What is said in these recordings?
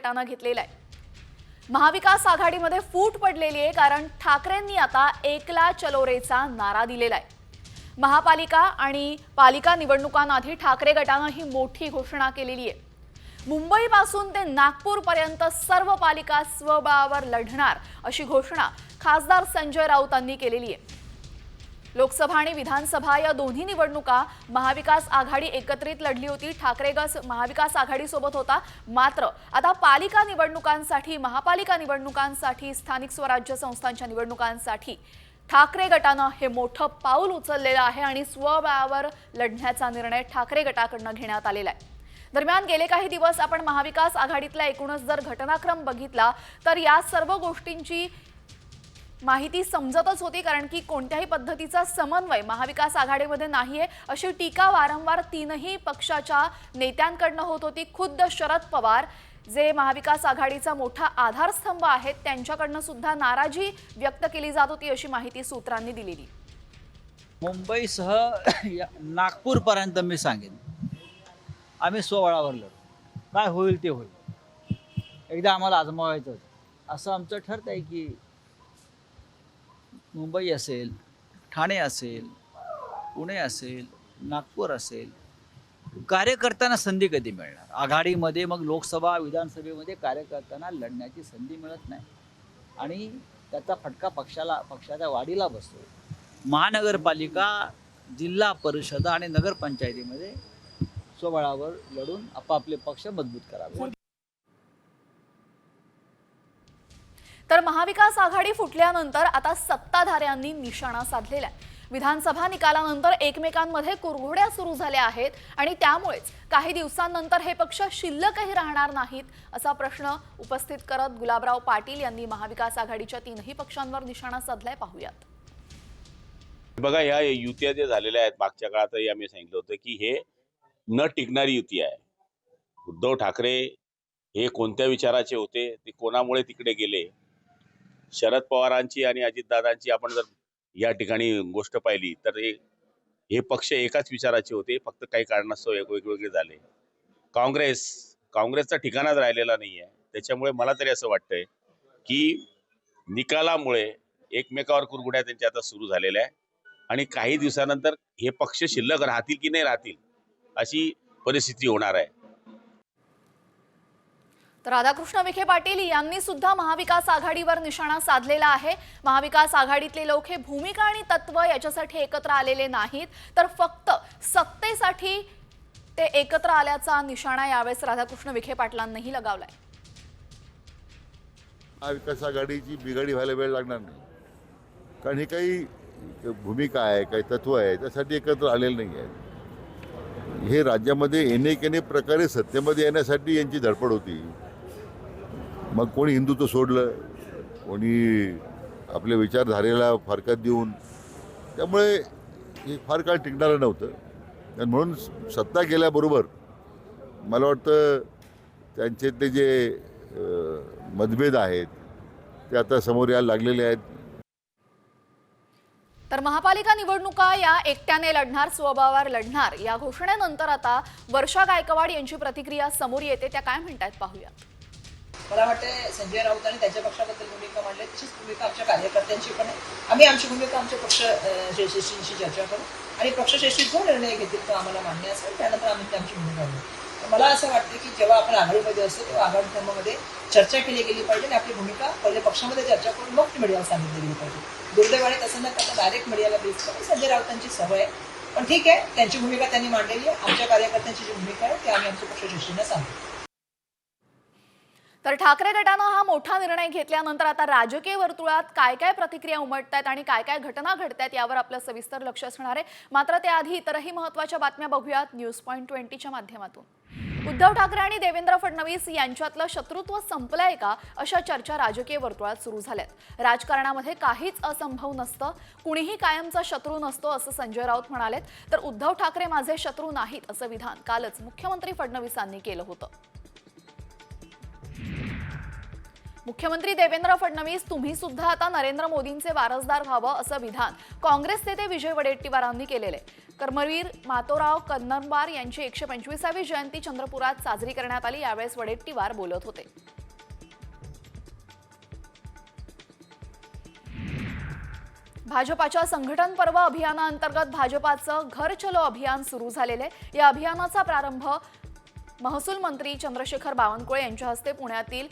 गटानं घेतलेला आहे। महाविकास आघाडीमध्ये फूट पडलेली आहे, कारण ठाकरेंनी आता एकला चलो रेचा नारा दिलेला आहे। महापालिका आणि पालिका निवडणुकांआधी ठाकरे गटानं ही मोठी घोषणा केलेली आहे। मुंबईपासून ते नागपूरपर्यंत सर्व पालिका स्वबळावर लढणार अशी घोषणा खासदार संजय राऊतांनी केलेली आहे। लोकसभा आणि विधानसभा या दोन्ही निवडणुका महाविकास आघाडी एकत्रित लढली होती। ठाकरे गट महाविकास आघाडीसोबत होता, मात्र आता पालिका निवडणुकांसाठी, महापालिका निवडणुकांसाठी, स्थानिक स्वराज्य संस्थांच्या निवडणुकांसाठी ठाकरे गटानं हे मोठं पाऊल उचललेलं आहे आणि स्वबळावर लढण्याचा निर्णय ठाकरे गटाकडून घेण्यात आलेला आहे। दरम्यान गेले काही दिवस आपण महाविकास आघाडीतला एकूणच जर घटनाक्रम बघितला तर या सर्व गोष्टींची माहिती समजतच होती, कारण की कोणत्याही पद्धतीचा समन्वय महाविकास आघाडीमध्ये नाहीये अशी टीका वारंवार तीनही पक्षाच्या नेत्यांकडून होत होती। खुद्द शरद पवार जे महाविकास आघाडीचा मोठा आधारस्तंभ आहेत त्यांच्याकडून सुद्धा नाराजी व्यक्त केली जात होती अशी माहिती सूत्रांनी दिलेली। मुंबईसह नागपूर पर्यंत मी सांगेन आम्ही स्वबळावर लढू, काय होईल ते होईल, एकदा आम्हाला आजमावायचं असं आमचं ठरत आहे की मुंबई असेल, ठाणे असेल, पुणे असेल, नागपूर असेल, कार्यकर्त्यांना संधी कधी मिळणार? आघाडीमध्ये मग लोकसभा विधानसभेमध्ये कार्यकर्त्यांना लढण्याची संधी मिळत नाही आणि त्याचा फटका पक्षाच्या वाढीला बसतो। महानगरपालिका, जिल्हा परिषद आणि नगरपंचायतीमध्ये स्वबळावर लढून आपापले पक्ष मजबूत करावे। तर महाविकास आघाडी फुटल्यानंतर आता सत्ताधाऱ्यांनी निशाणा साधलेला आहे। विधानसभा निकालानंतर एकमेकांमध्ये कुरघोड्या सुरू झाल्या आहेत आणि त्यामुळेच काही दिवसांनंतर हे पक्ष शिल्लकही राहणार नाहीत असा प्रश्न उपस्थित करत गुलाबराव पाटील यांनी महाविकास आघाडीच्या तीनही पक्षांवर निशाणा साधलाय। पाहूयात। बघा, या युत्या जे झालेल्या आहेत मागच्या काळातही आम्ही सांगितलं होतं की हे न टिकणारी युती आहे। उद्धव ठाकरे हे कोणत्या विचाराचे होते, ते कोणामुळे तिकडे गेले, शरद पवारांची आणि अजितदादांची आपण जर या ठिकाणी गोष्ट पाहिली तर हे पक्ष एकाच विचाराचे होते, फक्त काही कारणास्तव वेगवेगळे झाले। काँग्रेसचा ठिकाणाच राहिलेला नाही आहे। त्याच्यामुळे मला तरी असं वाटतंय की निकालामुळे एकमेकावर कुरघोड्या त्यांच्या आता सुरू झालेल्या आहे आणि काही दिवसानंतर हे पक्ष शिल्लक राहतील की नाही राहतील अशी परिस्थिती होणार आहे। तर राधाकृष्ण विखे पाटील यांनी सुद्धा महाविकास आघाडीवर निशाणा साधलेला आहे। महाविकास आघाडीतले लोक हे भूमिका आणि तत्व याच्यासाठी एकत्र आलेले नाहीत, तर फक्त सत्तेसाठी ते एकत्र आल्याचा निशाणा यावेळेस राधाकृष्ण विखे पाटलांनीही लगावलाय। महाविकास आघाडीची बिघाडी व्हायला वेळ लागणार नाही, कारण हे काही भूमिका आहे, काही तत्व आहे, त्यासाठी एकत्र आलेले नाही आहे। हे राज्यामध्ये अनेक प्रकारे सत्तेमध्ये येण्यासाठी यांची धडपड होती। मग कोणी हिंदुत्व सोडलं, कोणी आपल्या विचारधारेला फारकत देऊन, त्यामुळे हे फार काळ टिकणारं नव्हतं आणि म्हणून सत्ता गेल्याबरोबर मला वाटतं त्यांचे ते जे मतभेद आहेत ते आता समोर यायला लागलेले आहेत। तर महापालिका निवडणुका या एकट्याने लढणार, स्वबळावर लढणार या घोषणेनंतर आता वर्षा गायकवाड यांची प्रतिक्रिया समोर येते, त्या काय म्हणतात पाहूयात। मला वाटतं संजय राऊतांनी त्यांच्या पक्षाबद्दल भूमिका मांडली, तशीच भूमिका आमच्या कार्यकर्त्यांची पण आहे। आम्ही आमची भूमिका आमच्या पक्ष श्रेष्ठींशी चर्चा करू आणि पक्षश्रेष्ठी जो निर्णय घेतील तो आम्हाला मान्य असेल, त्यानंतर आम्ही आमची भूमिका घेऊ। मला असं वाटतं की जेव्हा आपण आघाडीमध्ये असतो तेव्हा आघाडी धर्मामध्ये चर्चा केली गेली पाहिजे आणि आपली भूमिका पहिले पक्षामध्ये चर्चा करून मग मीडियाला सांगितली गेली पाहिजे। दुर्दैवाने तसं न करता डायरेक्ट मीडियाला बेस करून संजय राऊतांची सवय आहे, पण ठीक आहे, त्यांची भूमिका त्यांनी मांडलेली आहे। आमच्या कार्यकर्त्यांची जी भूमिका आहे ती आम्ही आमच्या पक्षश्रेष्ठींना सांगू। तर ठाकरे गटानं हा मोठा निर्णय घेतल्यानंतर आता राजकीय वर्तुळात काय काय प्रतिक्रिया उमटतात आणि काय काय घटना घडतात यावर आपलं सविस्तर लक्ष असणार आहे। मात्र त्याआधी इतरही महत्त्वाच्या बातम्या बघूयात News.20च्या माध्यमातून। उद्धव ठाकरे आणि देवेंद्र फडणवीस यांच्यातलं शत्रुत्व संपलंय का अशा चर्चा राजकीय वर्तुळात सुरू झाल्यात। राजकारणामध्ये काहीच असंभव नसतं, कुणीही कायमचा शत्रू नसतो असं संजय राऊत म्हणालेत। तर उद्धव ठाकरे माझे शत्रू नाहीत असं विधान कालच मुख्यमंत्री फडणवीसांनी केलं होतं। मुख्यमंत्री देवेंद्र फडणवीस तुम्ही सुद्धा आता नरेंद्र मोदींचे वारसदार व्हावं असं विधान काँग्रेस नेते विजय वडेट्टीवारांनी केलेले। कर्मवीर मातोराव कन्नमवार यांची 125वी जयंती चंद्रपुरात साजरी करण्यात आली। यावेळेस वडेट्टीवार बोलत होते। भाजपाच्या संघटन पर्व अभियानाअंतर्गत भाजपाचं घर चलो अभियान सुरू झालेलं आहे। या अभियानाचा प्रारंभ महसूल मंत्री चंद्रशेखर बावनकुळे यांच्या हस्ते पुण्यातील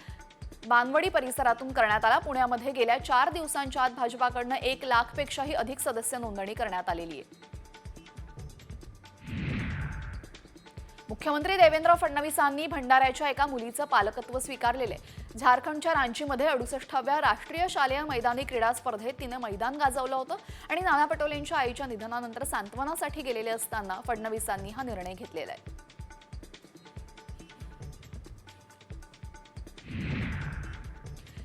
बानवडी परिसरातून करण्यात आला। पुण्यामध्ये गेल्या 4 दिवसांच्या आत भाजपाकडून 1 लाखपेक्षाही अधिक सदस्य नोंदणी करण्यात आलेली आहे। मुख्यमंत्री देवेंद्र फडणवीसांनी भंडाऱ्याच्या एका मुलीचं पालकत्व स्वीकारलेलं आहे। झारखंडच्या रांचीमध्ये 68व्या राष्ट्रीय शालेय मैदानी क्रीडा स्पर्धेत तिने मैदान गाजवलं होतं आणि नाना पटोलेंच्या आईच्या निधनानंतर सांत्वनासाठी गेलेले असताना फडणवीसांनी हा निर्णय घेतलेला आहे।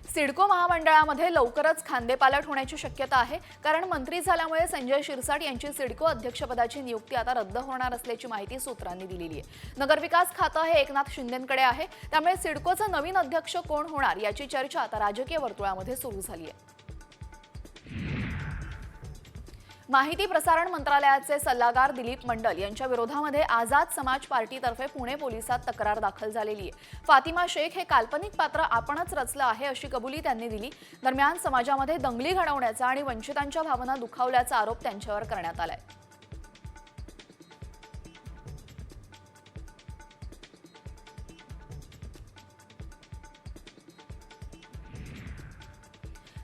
सिडको महामंडळामध्ये लवकरच खांदेपालट होण्याची शक्यता आहे, कारण मंत्री झाल्यामुळे संजय शिरसाट यांची सिडको अध्यक्षपदाची नियुक्ती आता रद्द होणार असल्याची माहिती सूत्रांनी दिलेली आहे। नगरविकास खातं हे एकनाथ शिंदेंकडे आहे, त्यामुळे सिडकोचा नवीन अध्यक्ष कोण होणार याची चर्चा आता राजकीय वर्तुळामध्ये सुरू झाली आहे। माहिती प्रसारण मंत्रालयाचे सल्लागार दिलीप मंडल यांच्या विरोधामध्ये आझाद समाज पार्टीतर्फे पुणे पोलिसात तक्रार दाखल झालेली आहे। फातिमा शेख हे काल्पनिक पात्र आपणच रचलं आहे अशी कबुली त्यांनी दिली। दरम्यान समाजामध्ये दंगली घडवण्याचा आणि वंचितांच्या भावना दुखावल्याचा आरोप त्यांच्यावर करण्यात आलाय।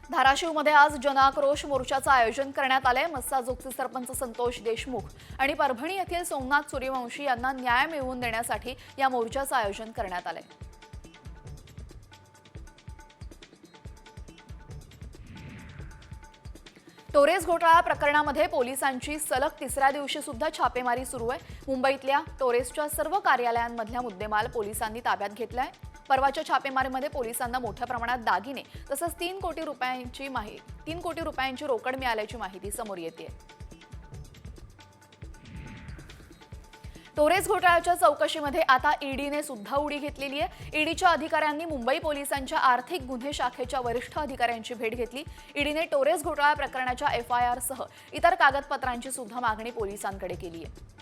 धाराशिवमध्ये आज जनआक्रोश मोर्चाचं आयोजन करण्यात आलंय। मस्साजोगचे सरपंच संतोष देशमुख आणि परभणी येथील सोमनाथ सूर्यवंशी यांना न्याय मिळवून देण्यासाठी या मोर्चाचं आयोजन करण्यात आलंय। टोरेस घोटाळा प्रकरणामध्ये पोलिसांची सलग 3ऱ्या दिवशी सुद्धा छापेमारी सुरू आहे। मुंबईतल्या टोरेसच्या सर्व कार्यालयांमधला मुद्देमाल पोलिसांनी ताब्यात घेतलाय। परवाच्या छापेमारीमध्ये पोलिसांना मोठ्या प्रमाणात दागिने तसंच 3 कोटी रुपयांची रोकड मिळाल्याची माहिती समोर येते। टोरेस घोटाळ्याच्या चौकशीमध्ये आता ईडीने सुद्धा उडी घेतलेली आहे। ईडीच्या अधिकाऱ्यांनी मुंबई पोलिसांच्या आर्थिक गुन्हे शाखेच्या वरिष्ठ अधिकाऱ्यांची भेट घेतली। ईडीने टोरेस घोटाळा प्रकरणाच्या FIR सह इतर कागदपत्रांची सुद्धा मागणी पोलिसांकडे केली आहे।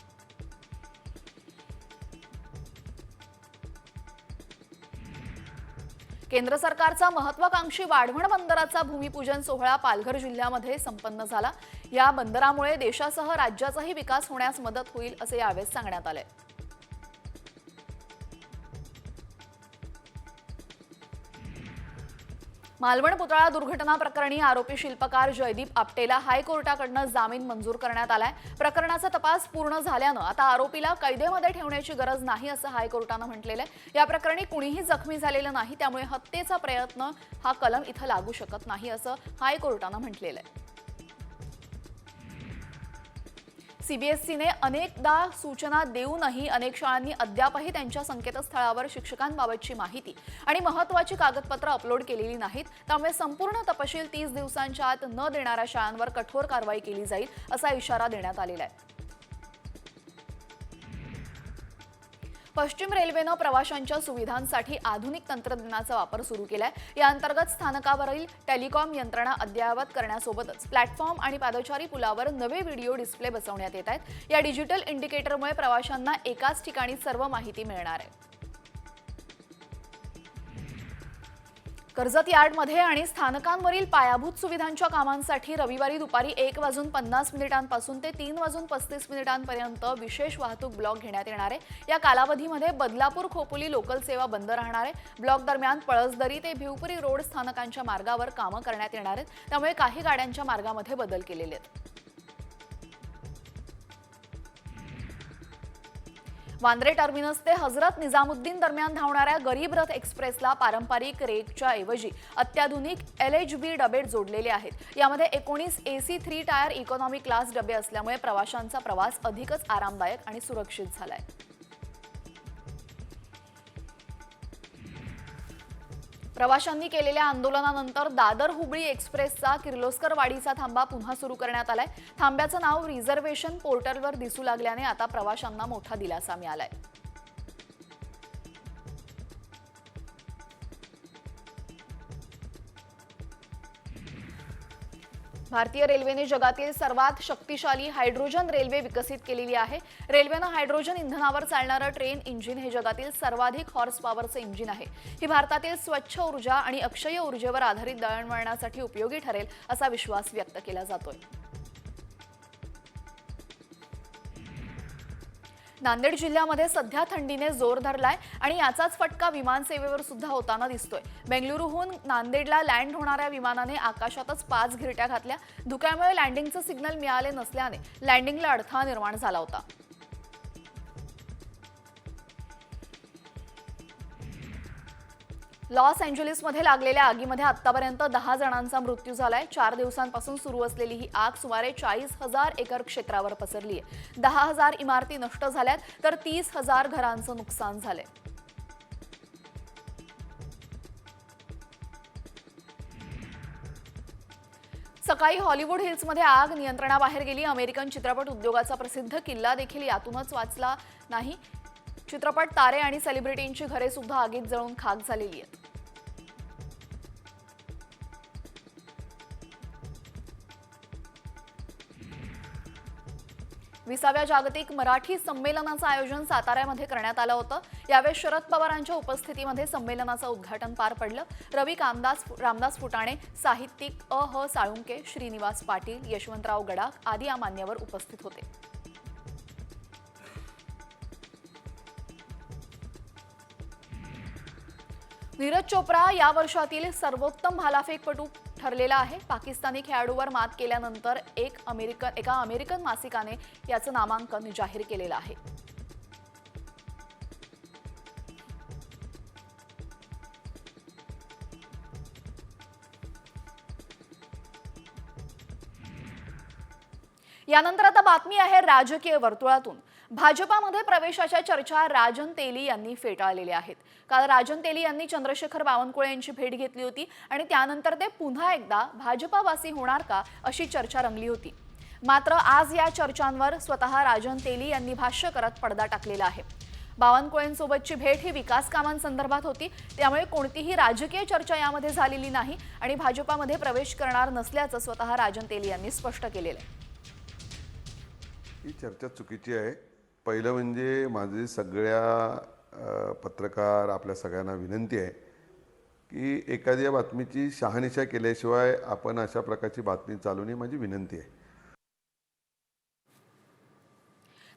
केंद्र सरकारचा महत्त्वाकांक्षी वाढवण बंदराचा भूमिपूजन सोहळा पालघर जिल्ह्यामध्ये संपन्न झाला। या बंदरामुळे देशासह राज्याचाही विकास होण्यास मदत होईल असे यावेळी सांगण्यात आले। मालवण पुतळा दुर्घटना प्रकरणी आरोपी शिल्पकार जयदीप आपटेला हायकोर्टाकडून जामीन मंजूर करण्यात आलाय। प्रकरणाचा तपास पूर्ण झाल्यानं आता आरोपीला कैदेमध्ये ठेवण्याची गरज नाही असं हायकोर्टानं म्हटलेलं आहे। या प्रकरणी कुणीही जखमी झालेलं नाही, त्यामुळे हत्येचा प्रयत्न हा कलम इथं लागू शकत नाही असं हायकोर्टानं म्हटलेलं आहे। सीबीएसईने अनेकदा सूचना देऊनही अनेक शाळांनी अद्यापही त्यांच्या संकेतस्थळावर शिक्षकांबाबतची माहिती आणि महत्त्वाची कागदपत्र अपलोड केलेली नाहीत। त्यामुळे संपूर्ण तपशील 30 दिवसांच्या आत न देणाऱ्या शाळांवर कठोर कारवाई केली जाईल असा इशारा देण्यात आलेला आहे। पश्चिम रेल्वेनं प्रवाशांच्या सुविधांसाठी आधुनिक तंत्रज्ञानाचा वापर सुरू केलाय। या अंतर्गत स्थानकावरील टेलिकॉम यंत्रणा अद्ययावत करण्यासोबतच प्लॅटफॉर्म आणि पादचारी पुलावर नवे व्हिडिओ डिस्प्ले बसवण्यात येत आहेत। या डिजिटल इंडिकेटरमुळे प्रवाशांना एकाच ठिकाणी सर्व माहिती मिळणार आहे। कर्जत यार्डमध्ये आणि स्थानकांवरील पायाभूत सुविधांच्या कामांसाठी रविवारी दुपारी 1:50 ते 3:35 विशेष वाहतूक ब्लॉक घेण्यात येणार आहे। या कालावधीमध्ये बदलापूर खोपोली लोकल सेवा बंद राहणार आहे। ब्लॉक दरम्यान पळसदरी ते भिवपुरी रोड स्थानकांच्या मार्गावर कामं करण्यात येणार आहेत, त्यामुळे काही गाड्यांच्या मार्गामध्ये बदल केलेले आहेत। वांद्रे टर्मिनस ते हजरत निजामुद्दीन दरम्यान धावणाऱ्या गरीब रथ एक्सप्रेसला पारंपरिक रेकच्या ऐवजी अत्याधुनिक LHB डबे जोडलेले आहेत। यामध्ये 19 AC 3 टायर इकॉनॉमी क्लास डबे असल्यामुळे प्रवाशांचा प्रवास अधिकच आरामदायक आणि सुरक्षित झालाय। प्रवाशांनी केलेल्या आंदोलनानंतर दादर हुबळी एक्सप्रेसचा किर्लोस्कर वाडीचा थांबा पुन्हा सुरू करण्यात आलाय। थांब्याचं नाव रिझर्वेशन पोर्टलवर दिसू लागल्याने आता प्रवाशांना मोठा दिलासा मिळालाय। भारतीय रेल्वेने जगातील सर्वात शक्तिशाली हायड्रोजन रेल्वे विकसित केलेली आहे. रेल्वेनं हायड्रोजन इंधनावर चालणारं ट्रेन इंजिन हे जगातील सर्वाधिक हॉर्स पॉवरचं इंजिन आहे. ही भारतातील स्वच्छ ऊर्जा आणि अक्षय ऊर्जेवर आधारित दळणवळणासाठी उपयोगी ठरेल असा विश्वास व्यक्त केला जातोय. नांदेड जिल्ह्यामध्ये सध्या थंडीने जोर धरलाय आणि याचाच फटका विमानसेवेवर सुद्धा होताना दिसतोय. बेंगलुरूहून नांदेडला लँड होणाऱ्या विमानाने आकाशातच 5 घिरट्या घातल्या. धुक्यामुळे लँडिंगचे सिग्नल मिळाले नसल्याने लँडिंगला अडथळा निर्माण झाला होता. लॉस एंजेलिसमध्ये लागलेल्या आगीमध्ये आतापर्यंत 10 जणांचा मृत्यू झालाय. 4 दिवसांपासून सुरू असलेली ही आग सुमारे 40,000 एकर क्षेत्रावर पसरली आहे. 10,000 इमारती नष्ट झाल्यात तर 30,000 घरांचं नुकसान झालंय. सकाळी हॉलिवूड हिल्समध्ये आग नियंत्रणाबाहेर गेली. अमेरिकन चित्रपट उद्योगाचा प्रसिद्ध किल्ला देखील यातूनच वाचला नाही. चित्रपट तारे आणि सेलिब्रिटींची घरे सुद्धा आगीत जळून खाक झालेली आहेत. विसाव्या जागतिक मराठी संमेलनाचं आयोजन साताऱ्यामध्ये करण्यात आलं होतं. यावेळी शरद पवारांच्या उपस्थितीमध्ये संमेलनाचं उद्घाटन पार पडलं. रवी रामदास फुटाणे, साहित्यिक अ.ह. साळुंके, श्रीनिवास पाटील, यशवंतराव गडाख आदी या मान्यवर उपस्थित होते. नीरज चोप्रा या वर्षातील सर्वोत्तम भालाफेकपटू ठरलेला आहे. पाकिस्तानी खेळाडूवर मात केल्यानंतर एका अमेरिकन मासिकाने याचं नामांकन जाहीर केलेलं आहे. यानंतर आता बातमी आहे राजकीय वर्तुळातून. भाजपामध्ये प्रवेशाच्या चर्चा राजन तेली यांनी फेटाळलेल्या आहेत. काल राजन तेली यांनी चंद्रशेखर बावनकुळे यांची भेट घेतली होती आणि त्यानंतर ते पुन्हा एकदा भाजपावासी होणार का अशी चर्चा रंगली होती. मात्र आज या चर्चांवर स्वतः राजन तेली यांनी भाष्य करत पडदा टाकलेला आहे. बावनकुळेंसोबतची भेट ही विकास कामांसंदर्भात होती. त्यामुळे कोणतीही राजकीय चर्चा यामध्ये झालेली नाही आणि भाजपामध्ये प्रवेश करणार नसल्याचं स्वतः राजन तेली यांनी स्पष्ट केलेलं आहे. ही चर्चा चुकीची आहे. पहिलं म्हणजे माझी सगळ्या पत्रकार आपल्या सगळ्यांना विनंती आहे की एखाद्या बातमीची शहानिशा केल्याशिवाय आपण अशा प्रकारची बातमी चालू नये, माझी विनंती आहे.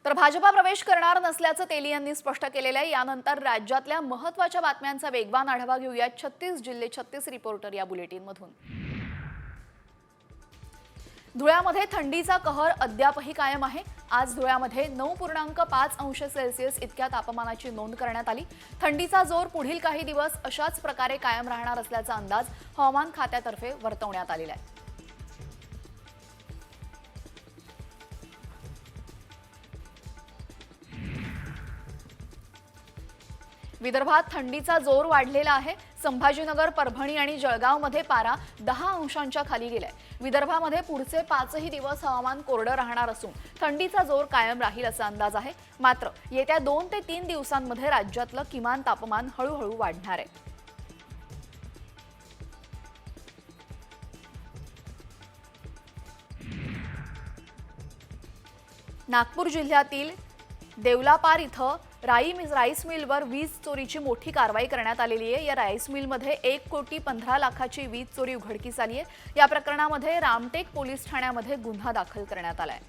तर भाजपा प्रवेश करणार नसल्याचं तेली यांनी स्पष्ट केलेलं आहे. यानंतर राज्यातल्या महत्त्वाच्या बातम्यांचा वेगवान आढावा घेऊया 36 जिल्हे 36 रिपोर्टर या बुलेटिनमधून. धुळ्यामध्ये थंडीचा कहर अद्यापही कायम आहे. आज धुळ्यामध्ये 9.5 अंश सेल्सिअस इतक्या तापमानाची नोंद करण्यात आली. थंडीचा जोर पुढील काही दिवस अशाच प्रकारे कायम राहणार असल्याचा अंदाज हवामान खात्यातर्फे वर्तवण्यात आलेला आहे. विदर्भात थंडीचा जोर वाढलेला आहे. संभाजीनगर, परभणी आणि जळगावमध्ये पारा 10 अंशांच्या खाली गेलाय. विदर्भामध्ये पुढचे 5ही दिवस हवामान कोरडं राहणार असून थंडीचा जोर कायम राहील असा अंदाज आहे. मात्र येत्या 2 ते 3 दिवसांमध्ये राज्यातलं किमान तापमान हळूहळू वाढणार आहे. नागपूर जिल्ह्यातील देवलापार इथं राईस मिलवर वीज चोरीची मोठी कारवाई करण्यात आलेली आहे. या राईस मिलमध्ये 1,15,00,000ची वीज चोरी उघडकीस आली आहे. या प्रकरणामध्ये रामटेक पोलीस ठाण्यामध्ये गुन्हा दाखल करण्यात आलाय.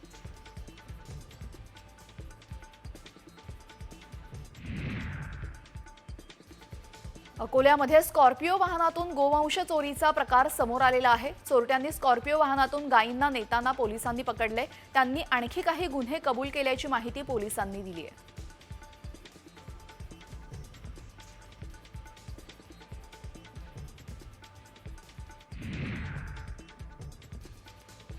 अकोल्यामध्ये स्कॉर्पिओ वाहनातून गोवंश चोरीचा प्रकार समोर आलेला आहे. चोरट्यांनी स्कॉर्पिओ वाहनातून गायींना नेताना पोलिसांनी पकडले. त्यांनी आणखी काही गुन्हे कबूल केल्याची माहिती पोलिसांनी दिली आहे.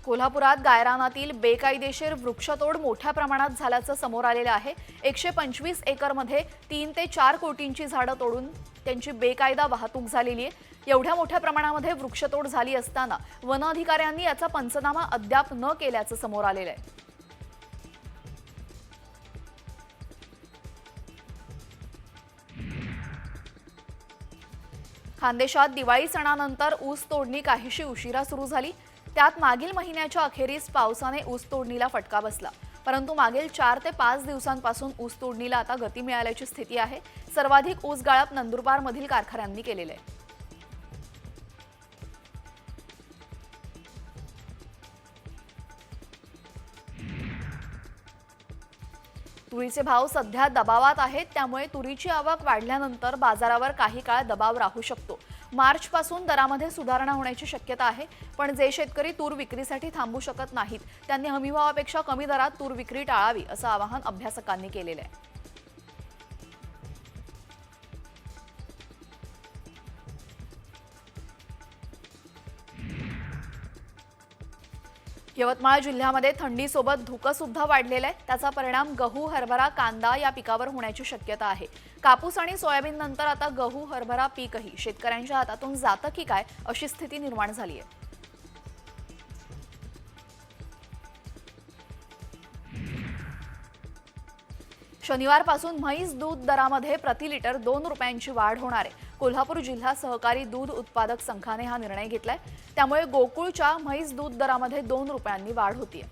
कोल्हापुरात गायरानातील बेकायदेशीर वृक्षतोड मोठ्या प्रमाणात झाल्याचं समोर आलेलं आहे. 125 एकरमध्ये 3 ते 4 कोटींची झाडं तोडून त्यांची बेकायदा वाहतूक झालेली आहे. एवढ्या मोठ्या प्रमाणामध्ये वृक्षतोड झाली असताना वन अधिकाऱ्यांनी याचा पंचनामा अद्याप न केल्याचं समोर आलेलं आहे. खानदेशात दिवाळी सणानंतर ऊस तोडणी काहीशी उशिरा सुरू झाली. त्यात मागील महिन्याच्या अखेरीस पावसाने ऊस तोडणीला फटका बसला, परंतु मागील 4 ते 5 दिवसांपासून ऊस तोडणीला आता गती मिळाल्याची स्थिती आहे. सर्वाधिक ऊस गाळप नंदुरबारमधील कारखान्यांनी केलेले आहे. तुरीचे भाव सध्या दबावात आहेत, त्यामुळे तुरीची आवक वाढल्यानंतर बाजारावर काही काळ दबाव राहू शकतो. मार्चपासून दरामध्ये सुधारणा होण्याची शक्यता आहे, पण जे शेतकरी तूर विक्रीसाठी थांबू शकत नाहीत त्यांनी हमीभावापेक्षा कमी दरात तूर विक्री टाळावी असं आवाहन अभ्यासकांनी केलेलं आहे. यवतमाळ जिल्ह्यामध्ये थंडीसोबत धुकं सुद्धा वाढलेलं आहे. त्याचा परिणाम गहू, हरभरा, कांदा या पिकावर होण्याची शक्यता आहे. कापूस आणि सोयाबीन नंतर आता गहू, हरभरा पीकही शेतकऱ्यांच्या हातातून जातं की काय अशी स्थिती निर्माण झाली आहे. शनिवारपासून म्हैस दूध दरामध्ये प्रति लिटर 2 रुपयांची वाढ होणार आहे. कोल्हापूर जिल्हा सहकारी दूध उत्पादक संघाने हा निर्णय घेतलाय. त्यामुळे गोकुळच्या म्हैस दूध दरामध्ये 2 रुपयांनी वाढ होतीये.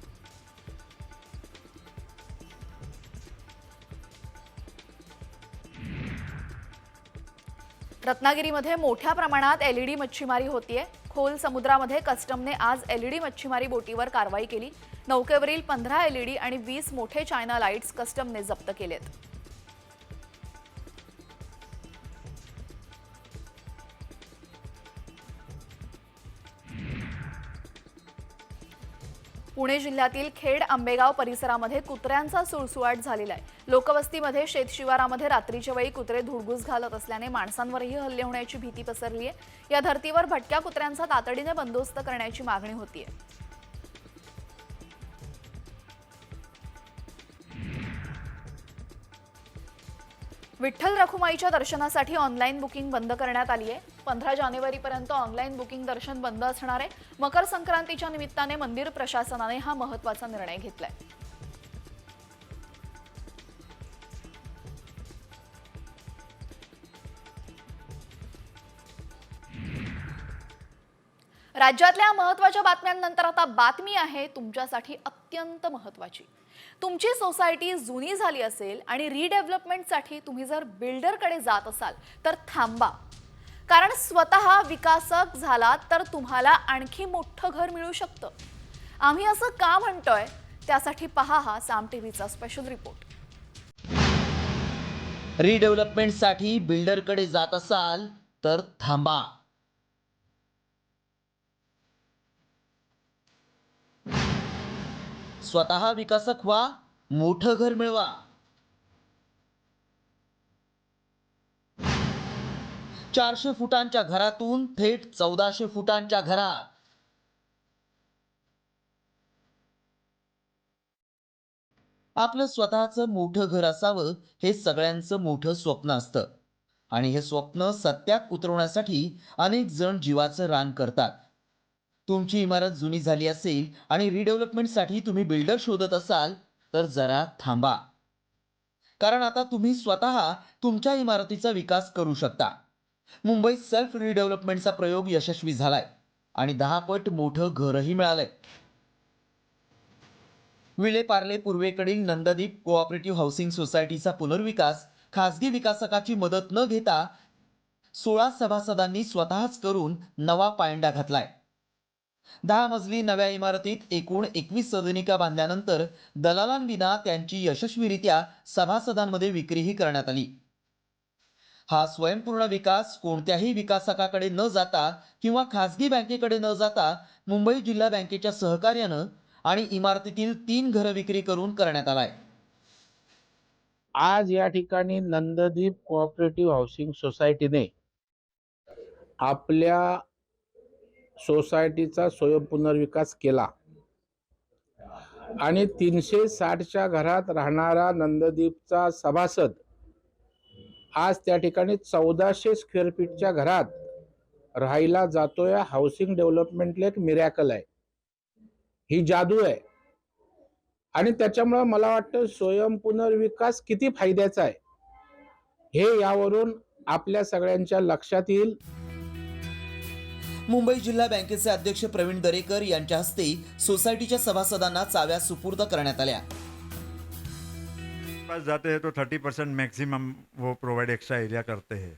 रत्नागिरीमध्ये मोठ्या प्रमाणात एलईडी मच्छीमारी होतीये. खोल समुद्रामध्ये कस्टमने आज एलईडी मच्छीमारी बोटीवर कारवाई केली. नौकेवरील 15 एलईडी आणि 20 मोठे चायना लाईट्स कस्टमने जप्त केलेत. पुणे जिल्ह्यातील खेड आंबेगाव परिसरामध्ये कुत्र्यांचा सुळसुळाट झालेला आहे. लोकवस्तीमध्ये शेतशिवारामध्ये रात्रीच्या वेळी कुत्रे धुडगूस घालत असल्याने माणसांवरही हल्ले होण्याची भीती पसरली आहे. या धर्तीवर भटक्या कुत्र्यांचा तातडीने बंदोबस्त करण्याची मागणी होतीये. विठ्ठल रखुमाईच्या दर्शनासाठी ऑनलाईन बुकिंग बंद करण्यात आली आहे. 15 जानेवारीपर्यंत ऑनलाईन बुकिंग दर्शन बंद असणार आहे. मकर संक्रांतीच्या निमित्ताने मंदिर प्रशासनाने हा महत्त्वाचा निर्णय घेतलाय. राज्यातल्या महत्त्वाच्या बातम्यांनंतर आता बातमी आहे तुमच्यासाठी अत्यंत महत्त्वाची. तुमची सोसायटी जुनी झाली असेल आणि रिडेव्हलपमेंटसाठी तुम्ही जर बिल्डरकडे जात असाल तर थांबा. कारण स्वतः विकासक झालात तर तुम्हाला आणखी मोठं घर मिळू शकतं. आम्ही असं का म्हणतोय त्यासाठी पहा हा साम टीव्हीचा स्पेशल रिपोर्ट. रिडेव्हलपमेंटसाठी बिल्डरकडे जात असाल तर थांबा. स्वतः विकासक व्हा, मोठं घर मिळवा. चारशे फुटांच्या घरातून थेट 1400 फुटांच्या घरात. आपलं स्वतःचं मोठं घर असावं हे सगळ्यांचं मोठं स्वप्न असतं आणि हे स्वप्न सत्यात उतरवण्यासाठी अनेक जण जीवाचं रान करतात. तुमची इमारत जुनी झाली असेल आणि रिडेव्हलपमेंटसाठी तुम्ही बिल्डर शोधत असाल तर जरा थांबा. कारण आता तुम्ही स्वतः तुमच्या इमारतीचा विकास करू शकता. मुंबईत सेल्फ रिडेव्हलपमेंटचा प्रयोग यशस्वी झालाय आणि 10 पट मोठं घरही मिळालंय. विलेपार्ले पूर्वेकडील नंददीप कोऑपरेटिव्ह हाऊसिंग सोसायटीचा पुनर्विकास खासगी विकासकाची मदत न घेता 16 सभासदांनी स्वतःच करून नवा पायंडा घातलाय. 10 मजली नव्या इमारतीत एकूण 21 सदनिका बांधल्यानंतर दलालांविना त्यांची यशस्वीरित्या सभासदांमध्ये विक्रीही करण्यात आली. हा स्वयंपूर्ण विकास कोणत्याही विकासकाकडे न जाता किंवा खासगी बँकेकडे न जाता मुंबई जिल्हा बँकेच्या सहकार्यानं आणि इमारतीतील 3 घरं विक्री करून करण्यात आलाय. आज या ठिकाणी नंददीप कोऑपरेटिव्ह हाऊसिंग सोसायटीने आपल्या सोसायटीचा स्वयंपुनर्विकास केला आणि 360च्या घरात राहणारा नंददीपचा सभासद आज त्या ठिकाणी 1400 स्क्वेअर फीटच्या घरात राहायला जातोय. हाऊसिंग डेव्हलपमेंटला एक मिरॅकल आहे, ही जादू आहे. आणि त्याच्यामुळे मला वाटतं स्वयंपुनर्विकास किती फायद्याचा आहे हे यावरून आपल्या सगळ्यांच्या लक्षात येईल. मुंबई जिल्हा बँकेचे अध्यक्ष प्रवीण दरेकर यांच्या हस्ते सोसायटीच्या सभासदांना चाव्या सुपूर्द करण्यात आल्या. पास जाते हैं तो 30% मैक्सिमम वो प्रोवाइड एक्स्ट्रा एरिया करते हैं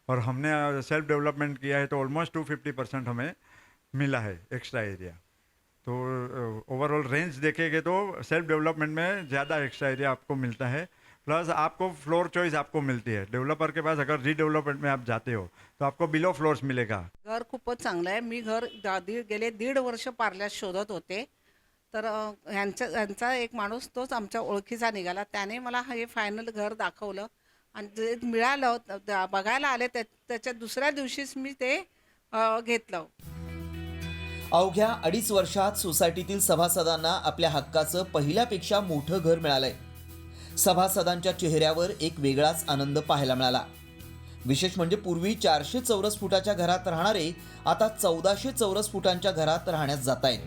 और हमने सेल्फ डेवलपमेंट किया है तो ऑलमोस्ट 250% हमें मिला है एक्स्ट्रा एरिया. तो ओवरऑल रेंज देखेंगे तो सेल्फ डेवलपमेंट में ज़्यादा एक्स्ट्रा एरिया आपको मिलता है, प्लस आपको फ्लोर चॉइस आपको मिलती है. डेवलपर के पास अगर रीडेवलपमेंट में आप जाते हो तो आपको बिलो फ्लोर्स मिलेगा. घर खूपच चांगलं आहे. मी घर गेले 1.5 वर्ष पार्ल्यात शोधत होते, तर ह्यांचा एक माणूस तोच आमच्या ओळखीचा निघाला. त्याने मला हे फायनल घर दाखवलं आणि जे मिळालं बघायला आले त्याच्या दुसऱ्या दिवशीच मी ते घेतलं. अवघ्या 2.5 वर्षात सोसायटीतील सभासदांना आपल्या हक्काचं पहिल्यापेक्षा मोठं घर मिळालंय. सभासदांच्या चेहऱ्यावर एक वेगळाच आनंद पाहायला मिळाला. विशेष म्हणजे पूर्वी 400 चौरस फुटाच्या घरात राहणारे आता 1400 चौरस फुटांच्या घरात राहण्यास जात आहेत.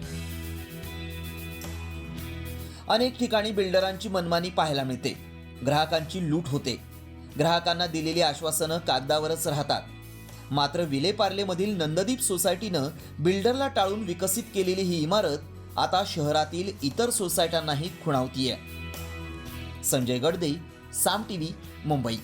अनेक ठिकाणी बिल्डरांची मनमानी पाहायला मिळते. ग्राहकांची लूट होते. ग्राहकांना दिलेली आश्वासनं कागदावरच राहतात. मात्र विलेपार्लेमधील नंददीप सोसायटीनं बिल्डरला टाळून विकसित केलेली ही इमारत आता शहरातील इतर सोसायट्यांनाही खुणावतीये. संजय गडदे, साम टीव्ही, मुंबई.